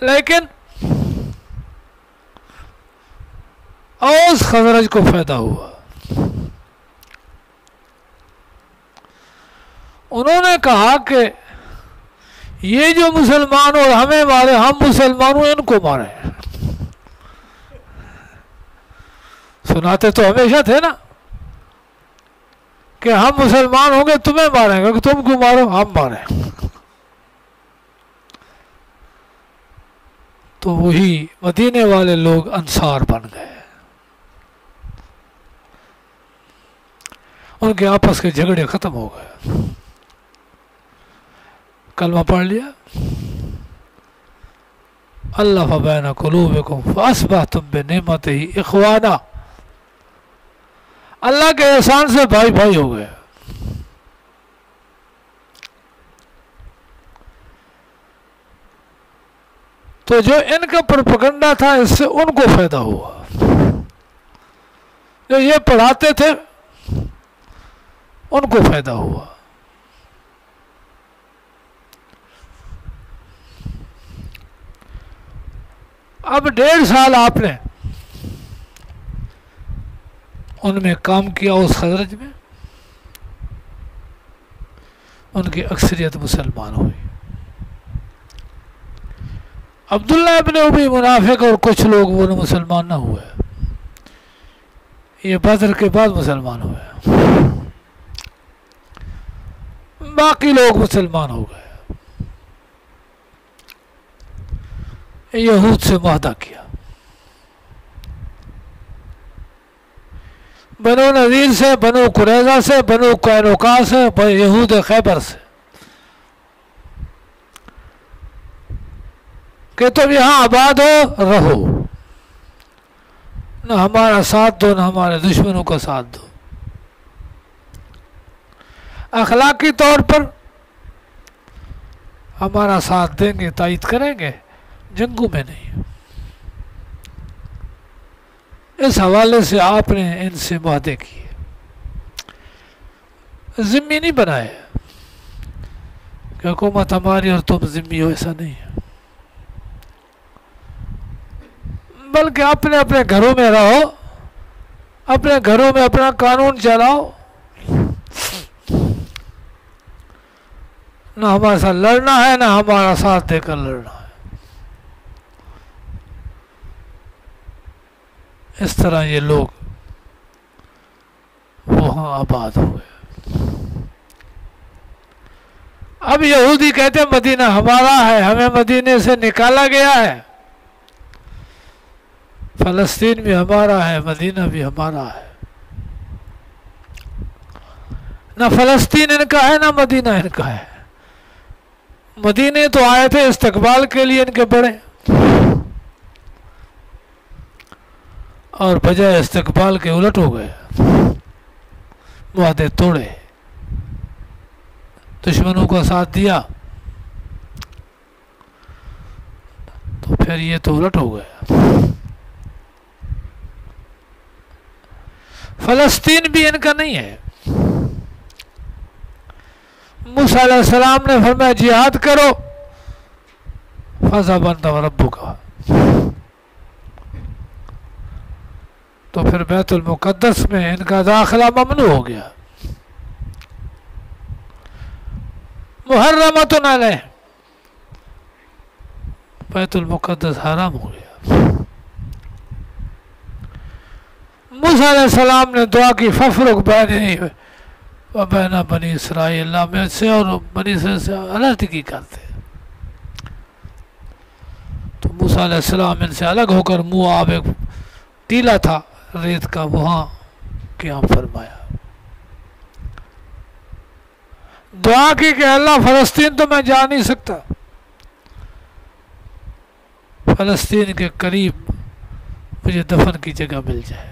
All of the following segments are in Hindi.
लेकिन औस खजरज को फायदा हुआ। उन्होंने कहा कि ये जो मुसलमान और हमें मारे, हम मुसलमानों इनको मारे। सुनाते तो हमेशा थे ना कि हम मुसलमान होंगे तुम्हें मारेंगे, कि तुम क्यों मारो, हम मारे। तो वही मदीने वाले लोग अंसार बन गए। उनके आपस के झगड़े खत्म हो गए। कलमा पढ़ लिया, अल्लाह बैना कुलूबिकुम फअस्बहतुम बिनिअमतिही इख्वाना, अल्लाह के एहसान से भाई भाई हो गए। तो जो इनका प्रोपेगेंडा था इससे उनको फायदा हुआ। जो ये पढ़ाते थे उनको फायदा हुआ। अब 1.5 साल आपने उनमें काम किया, उस खजरज में। उनकी अक्सरियत मुसलमान हुई। अब्दुल्ला इब्न उबई मुनाफिक और कुछ लोग वो मुसलमान ना हुए, ये बदर के बाद मुसलमान हुए। बाकी लोग मुसलमान हो गए। यहूद से वादा किया, बनो नज़ीर से, बनो कुरैज़ा से, बनो कैनुका से, यहूद खैबर से, कि तुम यहाँ आबाद हो, रहो, न हमारा साथ दो, न हमारे दुश्मनों का साथ दो। अखलाकी तौर पर हमारा साथ देंगे, तायद करेंगे, जंगों में नहीं। इस हवाले से आपने इनसे वादे किए, जिम्मी नहीं बनाए कि हुकूमत हमारी और तुम जिम्मी हो, ऐसा नहीं है। बल्कि अपने अपने घरों में रहो, अपने घरों में अपना कानून चलाओ, न हमारे साथ लड़ना है, न हमारा साथ देकर लड़ना है। इस तरह ये लोग वहां आबाद हो गए। अब यहूदी कहते मदीना हमारा है, हमें मदीने से निकाला गया है, फलस्तीन भी हमारा है, मदीना भी हमारा है। ना फलस्तीन इनका है, ना मदीना इनका है। मदीने तो आए थे इस्तकबाल के लिए इनके बड़े, और बजाय इस्तकबाल के उलट हो गए, वादे तोड़े, दुश्मनों का साथ दिया, तो फिर ये तो उलट हो गया। फलस्तीन भी इनका नहीं है। मूसा अलैहिस्सलाम ने फरमाया जिहाद करो, फज़ा बंदा रब्बुका, तो फिर बैतुल मुक़द्दस में इनका दाखिला ममनू हो गया। मुहर्रमतुन अलैह, बैतुल मुक़द्दस हराम हो गया। मूसा अलैहिस्सलाम ने दुआ की, फफ़रुक़ बैनी व बैन बनी इसराइल, में से और बनी से अलग करते। तो मूसा अलैहिस्सलाम इनसे अलग होकर मुआब एक टीला था रेत का, वहां क़याम फरमाया, दुआ की कि अल्लाह फलस्तीन तो मैं जा नहीं सकता, फलस्तीन के करीब मुझे दफन की जगह मिल जाए।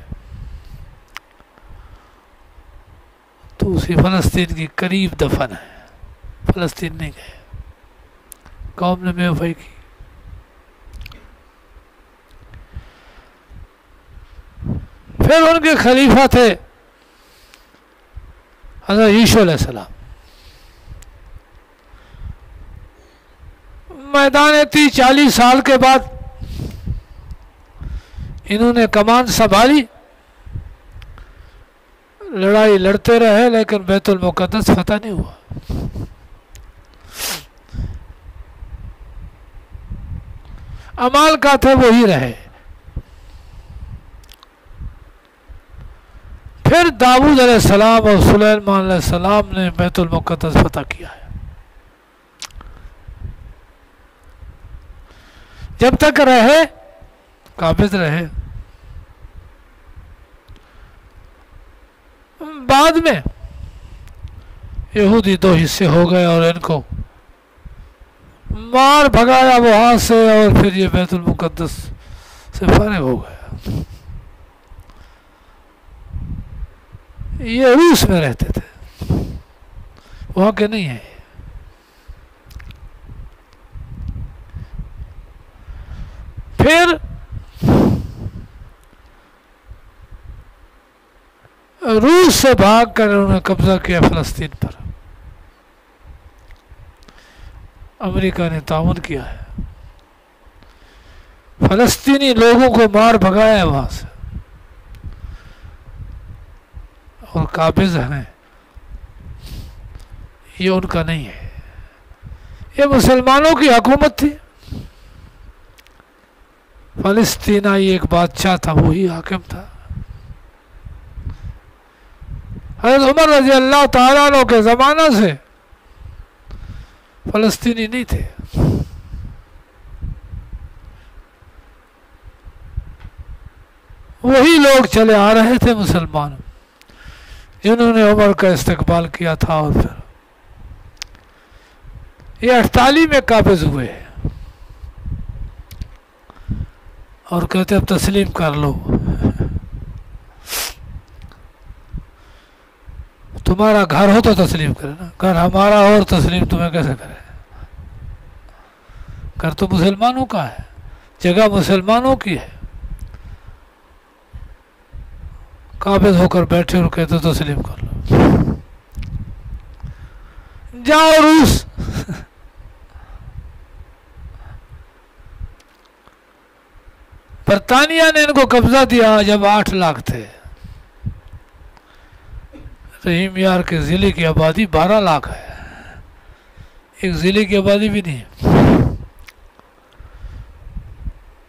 तो उसी फलस्तीन की करीब दफन है, फलस्तीन नहीं गए। कौम ने बेवफाई की। फिर उनके खलीफा थे हज़रत ईसा अलैहिस्सलाम। मैदान 30-40 साल के बाद इन्होंने कमान संभाली, लड़ाई लड़ते रहे, लेकिन बैतुल मुक़द्दस फतह नहीं हुआ। अमाल का थे वही रहे। फिर दाऊद अलैहिस्सलाम और सुलेमान अलैहिस्सलाम ने बैतुल मुक़द्दस फतह किया है। जब तक रहे काबिज रहे। बाद में यहूदी दो हिस्से हो गए और इनको मार भगाया वहां से, और फिर ये बैतुल मुक़द्दस से फारिग हो गया। ये रूस में रहते थे, वहां के नहीं है। फिर रूस से भागकर उन्होंने कब्जा किया फ़लस्तीन पर। अमेरिका ने ताउन किया है, फ़लस्तीनी लोगों को मार भगाया है वहां से, और काबिज हैं। ये उनका नहीं है, ये मुसलमानों की हुकूमत थी। फ़लस्तीनाई एक बादशाह था, वही हाकिम था। हज़रत उमर रज़ी अल्लाह तआला अन्हु के ज़माना से फ़लस्तीनी नहीं थे। वही लोग चले आ रहे थे मुसलमान, जिन्होंने उमर का इस्तकबाल किया था। और फिर ये 48 में काबिज हुए और कहते अब तस्लीम कर लो। तुम्हारा घर हो तो तस्लीम करे ना, घर हमारा हो और तस्लीम तुम्हें कैसे करे? घर तो मुसलमानों का है, जगह मुसलमानों की है। काबिज होकर बैठे और कहते तस्लीम कर लो, जाओ रूस। बरतानिया ने इनको कब्जा दिया जब 8 लाख थे। रहीम यार के ज़िले की आबादी 12 लाख है, एक ज़िले की आबादी भी नहीं है।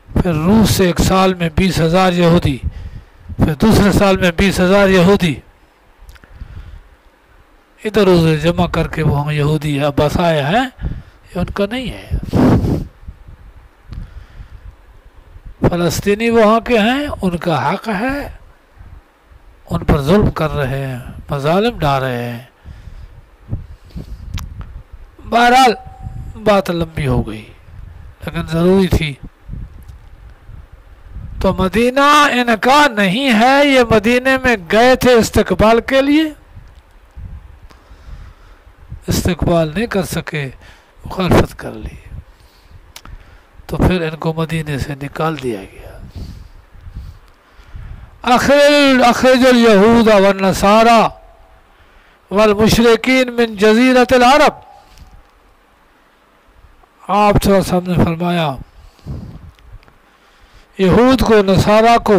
फिर रूस से एक साल में 20,000 यहूदी, फिर दूसरे साल में 20,000 यहूदी इधर उधर जमा करके वो हम यहूदी बसाए हैं। ये उनका नहीं है, फ़लस्तीनी वहाँ के हैं, उनका हक है। उन पर जुल्म कर रहे हैं, मज़ालिम डाल रहे हैं। बहरहाल बात लंबी हो गई, लेकिन ज़रूरी थी। तो मदीना इनका नहीं है, ये मदीने में गए थे इस्तकबाल के लिए, इस्तकबाल नहीं कर सके, मुखालफत कर ली, तो फिर इनको मदीने से निकाल दिया गया। अखरजुल यहूद व नसारा वल मुशरिकीन मिन जज़ीरतिल अरब। आप थोड़ा सामने फरमाया, यहूद को, नसारा को,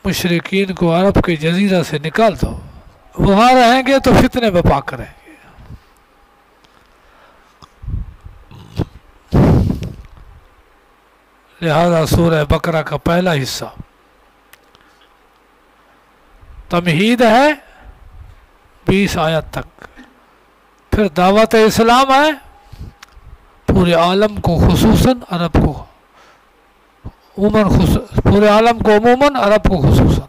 मुशरिकीन को अरब के जजीरा से निकाल दो। वहाँ रहेंगे तो फितने बपा करेंगे। लिहाजा सूरह बकरा का पहला हिस्सा तमहीद है 20 आयत तक, फिर दावत इस्लाम है पूरे आलम को खुसूसन, अरब को उमूमन, पूरे आलम को उमूमन, अरब को खुसूसन।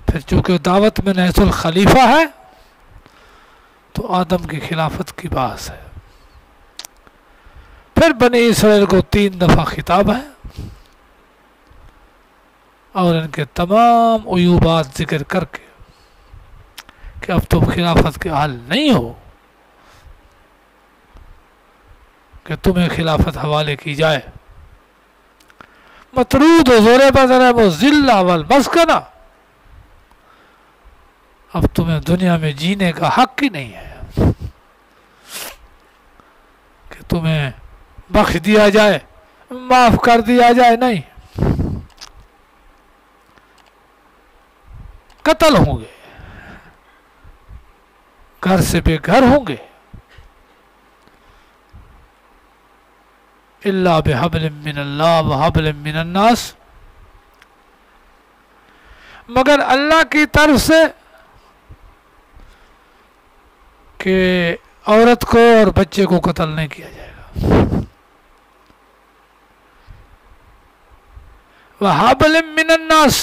फिर चूँकि दावत में नहसुल खलीफा है तो आदम की खिलाफत की बात है। फिर बनी इसराइल को 3 दफ़ा खिताब है और इनके तमाम उयूबात जिक्र करके कि अब तुम खिलाफत के हाल नहीं हो कि तुम्हें खिलाफत हवाले की जाए। मतरूद ज़ोरे बज़र वो ज़िल्ला वल मस्कना, अब तुम्हें दुनिया में जीने का हक ही नहीं है। तुम्हें बख्श दिया जाए, माफ कर दिया जाए, नहीं, कत्ल होंगे, घर से बेघर होंगे। इल्ला बिहब्लिम मिनल्लाह व हब्लिम मिनन्नास, मगर अल्लाह की तरफ से कि औरत को और बच्चे को कत्ल नहीं किया जाएगा। व हब्लिम मिनन्नास,